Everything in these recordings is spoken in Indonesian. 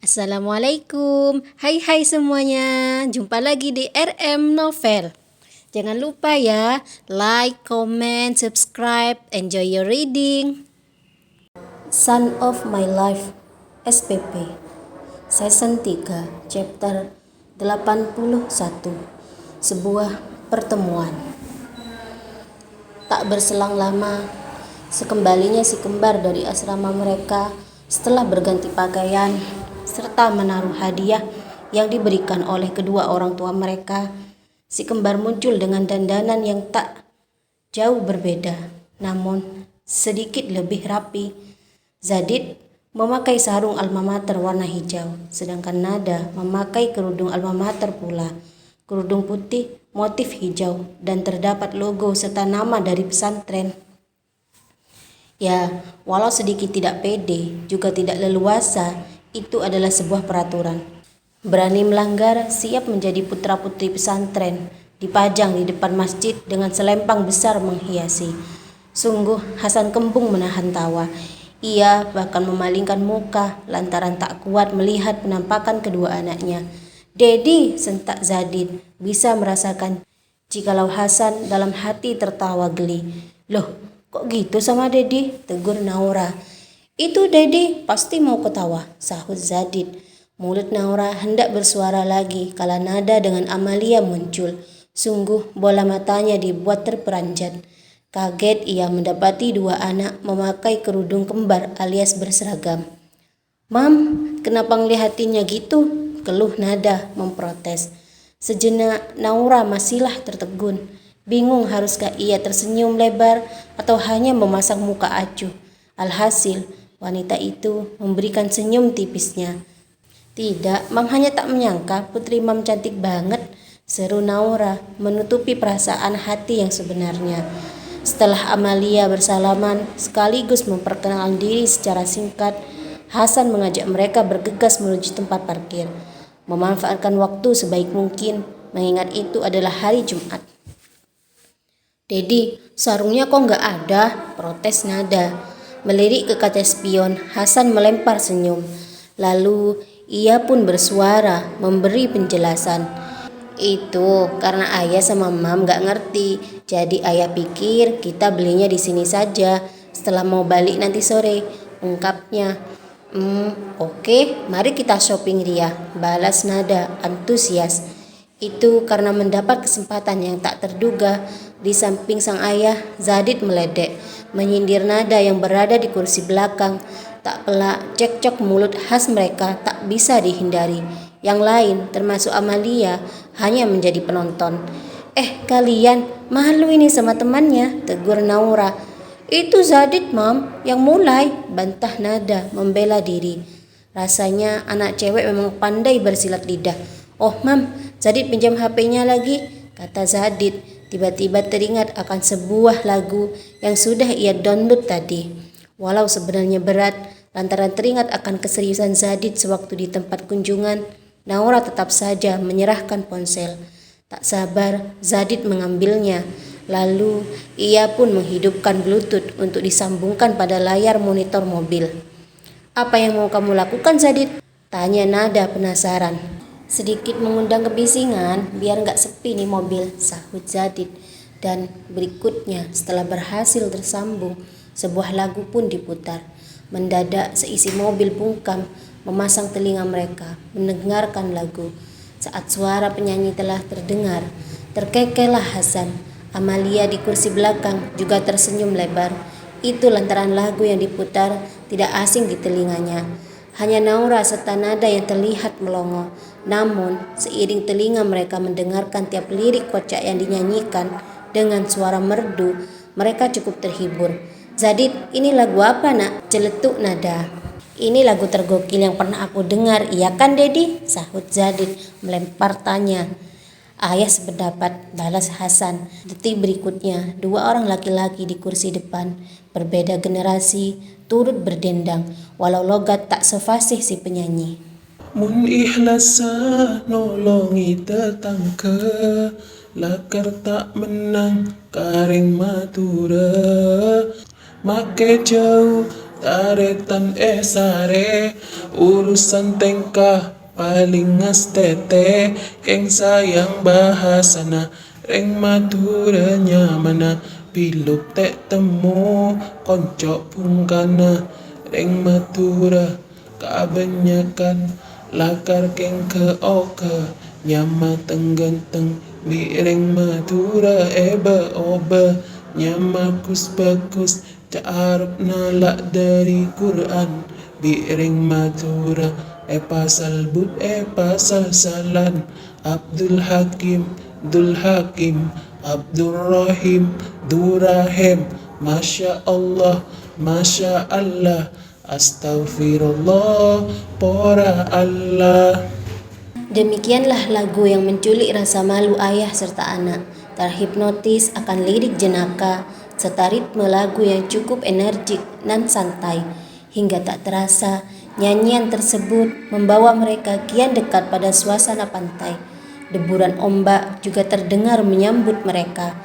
Assalamualaikum, hai semuanya, jumpa lagi di RM Novel. Jangan lupa ya, like, comment, subscribe, enjoy your reading. Sun of My Life, SPP, Season 3, Chapter 81, Sebuah Pertemuan. Tak berselang lama, sekembalinya si kembar dari asrama mereka setelah berganti pakaian serta menaruh hadiah yang diberikan oleh kedua orang tua mereka, si kembar muncul dengan dandanan yang tak jauh berbeda, namun sedikit lebih rapi. Zadid memakai sarung alma mater warna hijau, sedangkan Nada memakai kerudung alma mater pula. Kerudung putih, motif hijau, dan terdapat logo serta nama dari pesantren. Ya, walau sedikit tidak pede, juga tidak leluasa, itu adalah sebuah peraturan. Berani melanggar, siap menjadi putra-putri pesantren, dipajang di depan masjid dengan selempang besar menghiasi. Sungguh Hasan kembung menahan tawa. Ia bahkan memalingkan muka lantaran tak kuat melihat penampakan kedua anaknya. "Dedi," sentak Zadid, bisa merasakan jikalau Hasan dalam hati tertawa geli. "Loh, kok gitu sama Dedi?" tegur Naura. "Itu Dedi pasti mau ketawa," sahut Zadid. Mulut Naura hendak bersuara lagi kala Nada dengan Amalia muncul. Sungguh bola matanya dibuat terperanjat. Kaget ia mendapati dua anak memakai kerudung kembar alias berseragam. "Mam, kenapa ngeliatinnya gitu?" keluh Nada memprotes. Sejenak Naura masihlah tertegun. Bingung haruskah ia tersenyum lebar atau hanya memasang muka acuh. Alhasil, wanita itu memberikan senyum tipisnya. "Tidak, Mam hanya tak menyangka Putri Mam cantik banget," seru Naura menutupi perasaan hati yang sebenarnya. Setelah Amalia bersalaman sekaligus memperkenalkan diri secara singkat, Hasan mengajak mereka bergegas menuju tempat parkir, memanfaatkan waktu sebaik mungkin mengingat itu adalah hari Jumat. "Dedi, sarungnya kok nggak ada?" protes Nada. Melirik ke kaca spion, Hasan melempar senyum. Lalu ia pun bersuara memberi penjelasan. "Itu karena ayah sama mam gak ngerti, jadi ayah pikir kita belinya di sini saja setelah mau balik nanti sore," ungkapnya. Oke, mari kita shopping Ria," balas Nada antusias. Itu karena mendapat kesempatan yang tak terduga. Di samping sang ayah, Zadid meledek, menyindir Nada yang berada di kursi belakang. Tak pelak, cekcok mulut khas mereka tak bisa dihindari. Yang lain, termasuk Amalia, hanya menjadi penonton. Kalian, malu ini sama temannya," tegur Naura. "Itu Zadid, Mam, yang mulai," bantah Nada membela diri. Rasanya anak cewek memang pandai bersilat lidah. "Oh, Mam, Zadid pinjam HP-nya lagi," kata Zadid. Tiba-tiba teringat akan sebuah lagu yang sudah ia download tadi. Walau sebenarnya berat, lantaran teringat akan keseriusan Zadid sewaktu di tempat kunjungan, Naura tetap saja menyerahkan ponsel. Tak sabar, Zadid mengambilnya. Lalu, ia pun menghidupkan Bluetooth untuk disambungkan pada layar monitor mobil. "Apa yang mau kamu lakukan, Zadid?" tanya Nada penasaran. "Sedikit mengundang kebisingan biar gak sepi nih mobil," sahut Zadid. Dan berikutnya setelah berhasil tersambung, sebuah lagu pun diputar. Mendadak seisi mobil bungkam memasang telinga mereka mendengarkan lagu. Saat suara penyanyi telah terdengar, terkekelah Hasan. Amalia di kursi belakang juga tersenyum lebar. Itu lantaran lagu yang diputar tidak asing di telinganya. Hanya Naura serta Nada yang terlihat melongo. Namun, seiring telinga mereka mendengarkan tiap lirik kocak yang dinyanyikan dengan suara merdu, mereka cukup terhibur. "Zadid, ini lagu apa, Nak?" celetuk Nada. "Ini lagu tergokil yang pernah aku dengar, iya kan, Dedi?" sahut Zadid melempar tanya. "Ayah sependapat," balas Hasan. Detik berikutnya, dua orang laki-laki di kursi depan, berbeda generasi, turut berdendang, walau logat tak sefasih si penyanyi. Mun ikhlas nolongi tetangga, lakar tak menang karing matura, make jauh taretan sare, urusan tengkah paling tete, keng sayang bahasana, reng maturanya mana, piluk tek temu, konco pungkana, reng matura, kebanyakan, lakar keng ke oke, nyama tenggenteng, bireng matura eba oba, nyama kus bagus, Arab nalak dari Quran, bireng matura pasal bud pasal salan, Abdul Hakim Dul Hakim Abdul Rahim Durahim, Masya Allah Masya Allah, Astaghfirullah pora Allah. Demikianlah lagu yang menculik rasa malu ayah serta anak, terhipnotis akan lirik jenaka, serta ritme lagu yang cukup energik dan santai, hingga tak terasa nyanyian tersebut membawa mereka kian dekat pada suasana pantai. Deburan ombak juga terdengar menyambut mereka.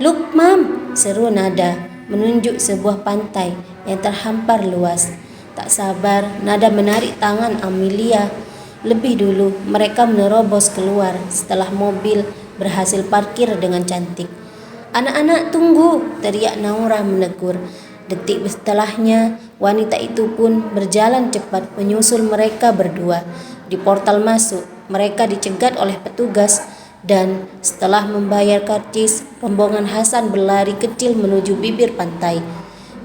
"Look, Mam!" seru Nada, menunjuk sebuah pantai yang terhampar luas. Tak sabar, Nada menarik tangan Amelia. Lebih dulu, mereka menerobos keluar setelah mobil berhasil parkir dengan cantik. "Anak-anak, tunggu!" teriak Naura menegur. Detik setelahnya, wanita itu pun berjalan cepat menyusul mereka berdua. Di portal masuk, mereka dicegat oleh petugas dan setelah membayar karcis, rombongan Hasan berlari kecil menuju bibir pantai.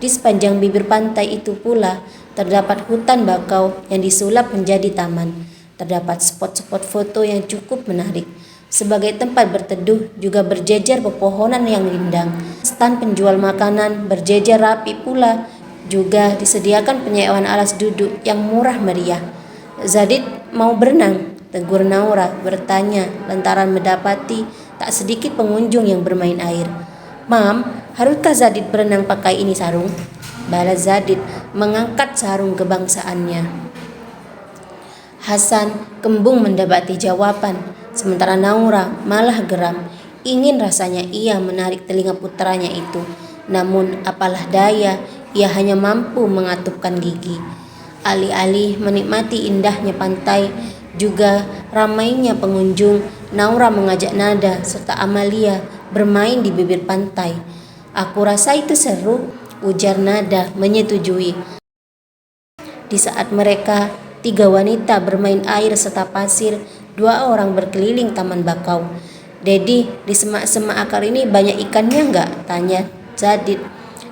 Di sepanjang bibir pantai itu pula terdapat hutan bakau yang disulap menjadi taman. Terdapat spot-spot foto yang cukup menarik. Sebagai tempat berteduh juga berjejer pepohonan yang rindang. Stan penjual makanan berjejer rapi pula. Juga disediakan penyewaan alas duduk yang murah meriah. "Zadid mau berenang?" tegur Naura bertanya lantaran mendapati tak sedikit pengunjung yang bermain air. "Mam, haruskah Zadid berenang pakai ini sarung?" balas Zadid mengangkat sarung kebangsaannya. Hasan kembung mendapati jawaban, sementara Naura malah geram. Ingin rasanya ia menarik telinga putranya itu, namun apalah daya, ia hanya mampu mengatupkan gigi. Alih-alih menikmati indahnya pantai, juga ramainya pengunjung, Naura mengajak Nada serta Amalia bermain di bibir pantai. "Aku rasa itu seru," ujar Nada menyetujui. Di saat mereka 3 wanita bermain air serta pasir, 2 orang berkeliling taman bakau. "Dedi, di semak-semak akar ini banyak ikannya enggak?" tanya Zadid.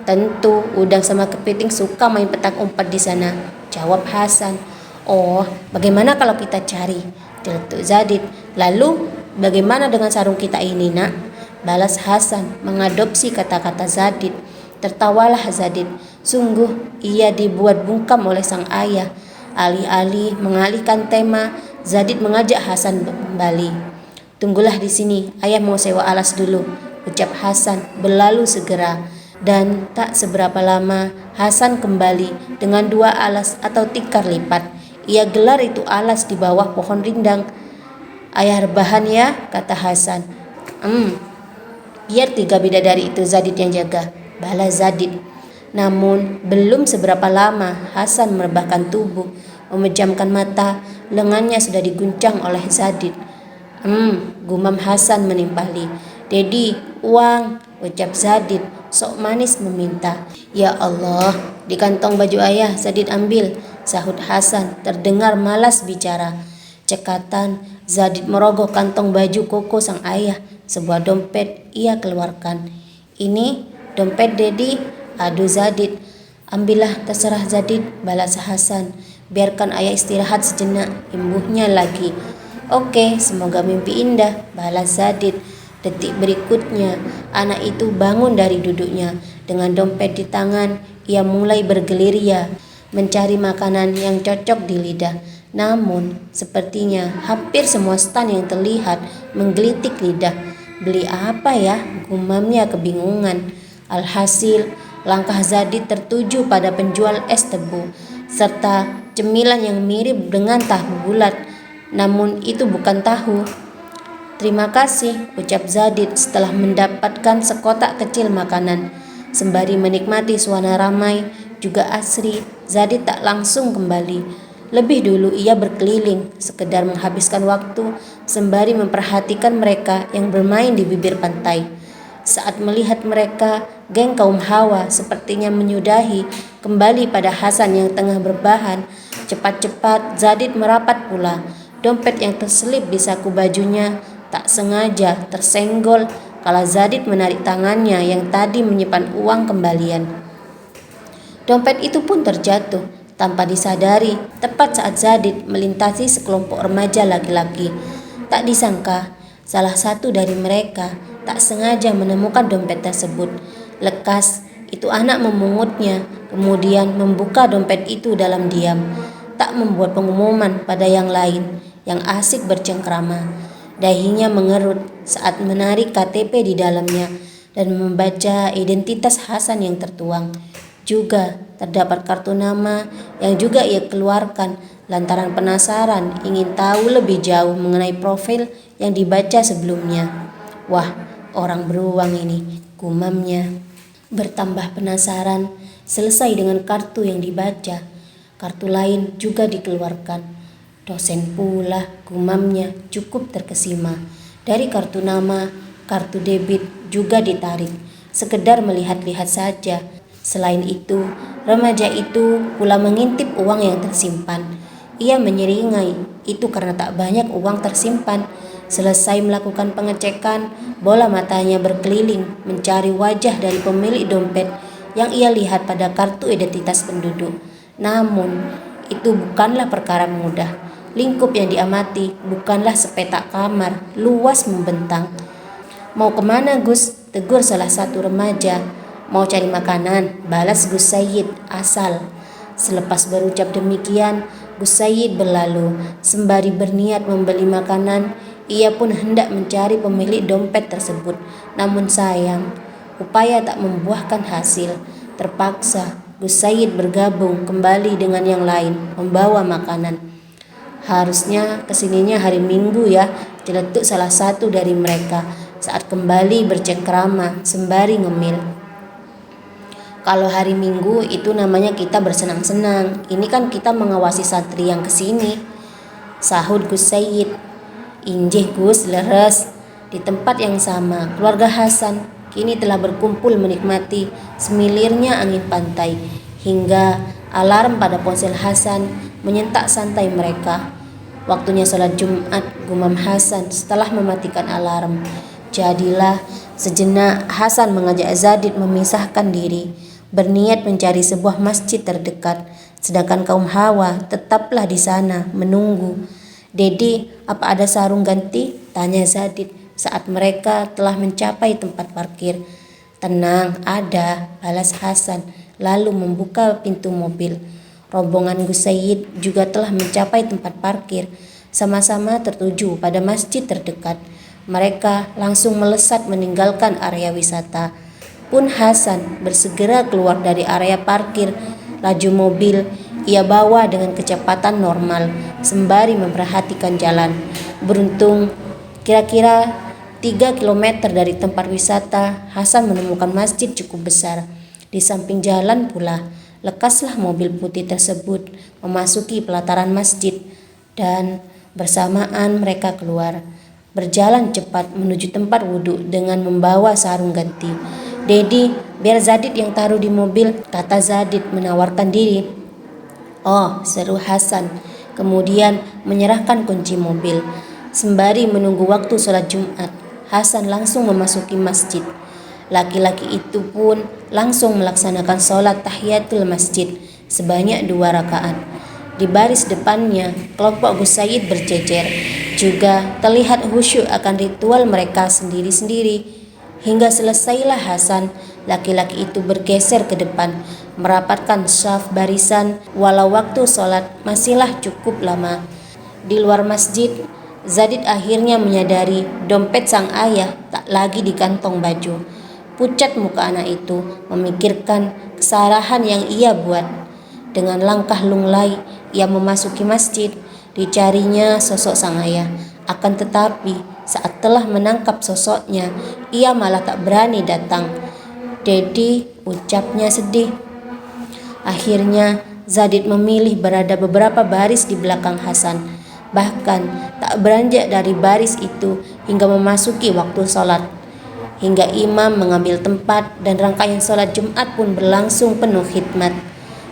"Tentu, udang sama kepiting suka main petak umpet di sana," jawab Hasan. "Oh, bagaimana kalau kita cari?" celetuk Zadid. "Lalu, bagaimana dengan sarung kita ini, Nak?" balas Hasan mengadopsi kata-kata Zadid. Tertawalah Zadid. Sungguh ia dibuat bungkam oleh sang ayah. Alih-alih mengalihkan tema, Zadid mengajak Hasan kembali. "Tunggulah di sini, ayah mau sewa alas dulu," ucap Hasan berlalu segera. Dan tak seberapa lama, Hasan kembali dengan 2 alas atau tikar lipat. Ia gelar itu alas di bawah pohon rindang. "Ayah rebahan ya," kata Hasan. Biar 3 bidadari itu Zadid yang jaga," balas Zadid. Namun belum seberapa lama Hasan merebahkan tubuh, memejamkan mata, lengannya sudah diguncang oleh Zadid. Gumam Hasan menimpali. "Dedi, uang," ucap Zadid, sok manis meminta. "Ya Allah, di kantong baju ayah, Zadid ambil," sahut Hasan terdengar malas bicara. Cekatan, Zadid merogoh kantong baju koko sang ayah. Sebuah dompet ia keluarkan. "Ini dompet Dedi," adu Zadid. "Ambillah, terserah Zadid," balas Hasan. "Biarkan ayah istirahat sejenak," imbuhnya lagi. "Oke, semoga mimpi indah," balas Zadid. Detik berikutnya, anak itu bangun dari duduknya. Dengan dompet di tangan, ia mulai bergerilya, mencari makanan yang cocok di lidah. Namun, sepertinya hampir semua stan yang terlihat menggelitik lidah. "Beli apa ya?" gumamnya kebingungan. Alhasil, langkah Zadid tertuju pada penjual es tebu, serta cemilan yang mirip dengan tahu bulat. Namun itu bukan tahu. "Terima kasih," ucap Zadid setelah mendapatkan sekotak kecil makanan. Sembari menikmati suasana ramai, juga asri, Zadid tak langsung kembali. Lebih dulu ia berkeliling, sekedar menghabiskan waktu sembari memperhatikan mereka yang bermain di bibir pantai. Saat melihat mereka, geng kaum Hawa sepertinya menyudahi kembali pada Hasan yang tengah berbahan. Cepat-cepat Zadid merapat pula. Dompet yang terselip di saku bajunya tak sengaja tersenggol kala Zadid menarik tangannya yang tadi menyimpan uang kembalian. Dompet itu pun terjatuh tanpa disadari tepat saat Zadid melintasi sekelompok remaja laki-laki. Tak disangka, salah satu dari mereka tak sengaja menemukan dompet tersebut. Lekas, itu anak memungutnya, kemudian membuka dompet itu dalam diam. Tak membuat pengumuman pada yang lain yang asik bercengkrama. Dahinya mengerut saat menarik KTP di dalamnya dan membaca identitas Hasan yang tertuang. Juga terdapat kartu nama yang juga ia keluarkan lantaran penasaran ingin tahu lebih jauh mengenai profil yang dibaca sebelumnya. Wah, orang beruang ini, gumamnya. Bertambah penasaran, selesai dengan kartu yang dibaca, kartu lain juga dikeluarkan. Dosen pula, gumamnya, cukup terkesima. Dari kartu nama, kartu debit juga ditarik, sekedar melihat-lihat saja. Selain itu, remaja itu pula mengintip uang yang tersimpan. Ia menyeringai itu karena tak banyak uang tersimpan. Selesai melakukan pengecekan, bola matanya berkeliling mencari wajah dari pemilik dompet yang ia lihat pada kartu identitas penduduk. Namun, itu bukanlah perkara mudah. Lingkup yang diamati bukanlah sepetak kamar, luas membentang. "Mau kemana, Gus?" tegur salah satu remaja. "Mau cari makanan," balas Gus Sayyid asal. Selepas berucap demikian, Gus Sayyid berlalu. Sembari berniat membeli makanan, ia pun hendak mencari pemilik dompet tersebut. Namun sayang, upaya tak membuahkan hasil. Terpaksa, Gus Sayyid bergabung kembali dengan yang lain, membawa makanan. "Harusnya kesininya hari Minggu ya," celetuk salah satu dari mereka saat kembali bercengkrama sembari ngemil. "Kalau hari Minggu itu namanya kita bersenang-senang. Ini kan kita mengawasi santri yang kesini," sahut Gus Sayyid. "Injih Gus, leres." Di tempat yang sama, keluarga Hasan kini telah berkumpul menikmati semilirnya angin pantai, hingga alarm pada ponsel Hasan menyentak santai mereka. "Waktunya sholat Jumat," gumam Hasan setelah mematikan alarm. Jadilah sejenak Hasan mengajak Zadid memisahkan diri, berniat mencari sebuah masjid terdekat, sedangkan kaum Hawa tetaplah di sana menunggu. "Dede, apa ada sarung ganti?" tanya Zadid saat mereka telah mencapai tempat parkir. "Tenang, ada," balas Hasan lalu membuka pintu mobil. Rombongan Gus Sayyid juga telah mencapai tempat parkir, sama-sama tertuju pada masjid terdekat. Mereka langsung melesat meninggalkan area wisata. Pun Hasan bersegera keluar dari area parkir. Laju mobil ia bawa dengan kecepatan normal sembari memperhatikan jalan. Beruntung, kira-kira 3 km dari tempat wisata, Hasan menemukan masjid cukup besar. Di samping jalan pula, lekaslah mobil putih tersebut memasuki pelataran masjid dan bersamaan mereka keluar. Berjalan cepat menuju tempat wudhu dengan membawa sarung ganti. "Dedi, biar Zadid yang taruh di mobil," kata Zadid menawarkan diri. "Oh," seru Hasan, kemudian menyerahkan kunci mobil. Sembari menunggu waktu sholat Jumat, Hasan langsung memasuki masjid. Laki-laki itu pun langsung melaksanakan sholat tahiyatul masjid sebanyak 2 rakaat. Di baris depannya, kelompok Gus Sayyid berjejer. Juga terlihat khusyuk akan ritual mereka sendiri-sendiri. Hingga selesailah Hasan, laki-laki itu bergeser ke depan, merapatkan syaf barisan walau waktu sholat masihlah cukup lama. Di luar masjid, Zadid akhirnya menyadari dompet sang ayah tak lagi di kantong baju. Pucat muka anak itu memikirkan kesalahan yang ia buat. Dengan langkah lunglai, ia memasuki masjid. Dicarinya sosok sang ayah. Akan tetapi, saat telah menangkap sosoknya, ia malah tak berani datang. "Dedi," ucapnya sedih. Akhirnya Zadid memilih berada beberapa baris di belakang Hasan. Bahkan tak beranjak dari baris itu hingga memasuki waktu sholat. Hingga imam mengambil tempat dan rangkaian sholat Jumat pun berlangsung penuh khidmat.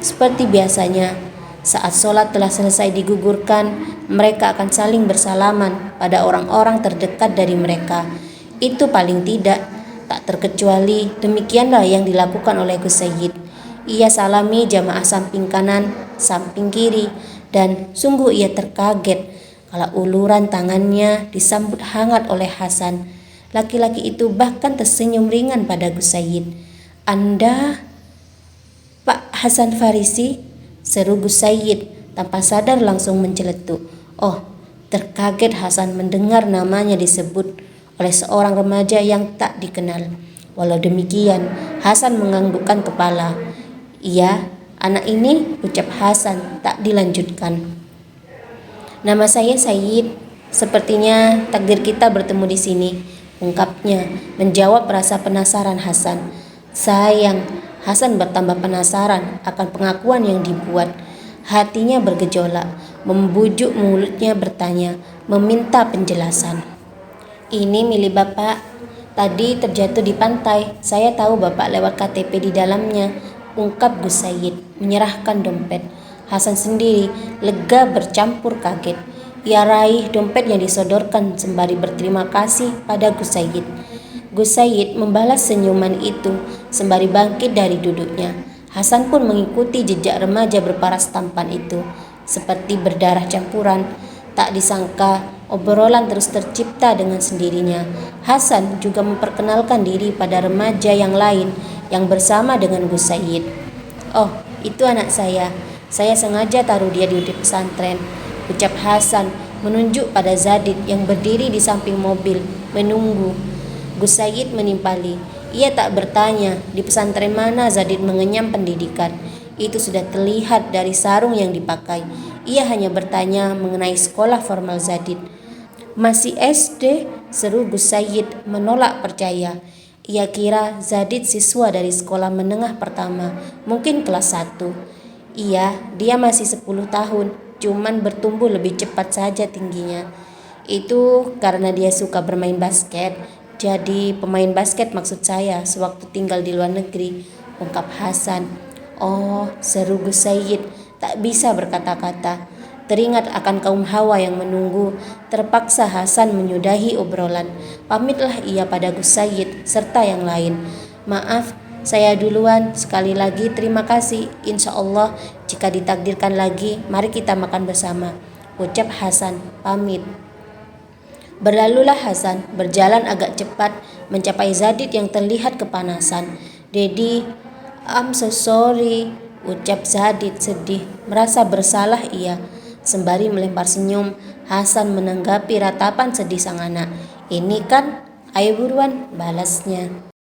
Seperti biasanya, saat sholat telah selesai digugurkan, mereka akan saling bersalaman pada orang-orang terdekat dari mereka. Itu paling tidak, tak terkecuali demikianlah yang dilakukan oleh Gus Sayyid. Ia salami jamaah samping kanan, samping kiri, dan sungguh ia terkaget kalau uluran tangannya disambut hangat oleh Hasan. Laki-laki itu bahkan tersenyum ringan pada Gus Sayyid. "Anda, Pak Hasan Farisi?" seru Gus Sayyid tanpa sadar langsung menceletuk. Oh, terkaget Hasan mendengar namanya disebut oleh seorang remaja yang tak dikenal. Walau demikian, Hasan menganggukkan kepala. "Iya, anak ini," ucap Hasan tak dilanjutkan. "Nama saya Sayyid. Sepertinya takdir kita bertemu di sini," ungkapnya menjawab rasa penasaran Hasan. Sayang, Hasan bertambah penasaran akan pengakuan yang dibuat. Hatinya bergejolak, membujuk mulutnya bertanya, meminta penjelasan. "Ini milik Bapak. Tadi terjatuh di pantai. Saya tahu Bapak lewat KTP di dalamnya," ungkap Gus Sayyid menyerahkan dompet. Hasan sendiri lega bercampur kaget. Ia raih dompet yang disodorkan sembari berterima kasih pada Gus Sayyid. Gus Sayyid membalas senyuman itu sembari bangkit dari duduknya. Hasan pun mengikuti jejak remaja berparas tampan itu. Seperti berdarah campuran, tak disangka obrolan terus tercipta dengan sendirinya. Hasan juga memperkenalkan diri pada remaja yang lain yang bersama dengan Gus Sayyid. "Oh, itu anak saya. Saya sengaja taruh dia di pesantren," ucap Hasan menunjuk pada Zadid yang berdiri di samping mobil menunggu. Gus Sayyid menimpali. Ia tak bertanya di pesantren mana Zadid mengenyam pendidikan. Itu sudah terlihat dari sarung yang dipakai. Ia hanya bertanya mengenai sekolah formal Zadid. "Masih SD?" seru Gus Sayyid menolak percaya. Ia kira Zadid siswa dari sekolah menengah pertama, mungkin kelas 1. "Iya, dia masih 10 tahun, cuman bertumbuh lebih cepat saja tingginya. Itu karena dia suka bermain basket. Jadi pemain basket maksud saya sewaktu tinggal di luar negeri," ungkap Hasan. "Oh," seru Gus Sayyid, tak bisa berkata-kata. Teringat akan kaum Hawa yang menunggu, terpaksa Hasan menyudahi obrolan. Pamitlah ia pada Gus Sayyid serta yang lain. "Maaf, saya duluan. Sekali lagi terima kasih. Insya Allah jika ditakdirkan lagi, mari kita makan bersama," ucap Hasan pamit. Berlalulah Hasan, berjalan agak cepat mencapai Zadid yang terlihat kepanasan. "Daddy, I'm so sorry," ucap Zadid sedih, merasa bersalah ia. Sembari melempar senyum, Hasan menanggapi ratapan sedih sang anak. "Ini kan, ayo buruan," balasnya.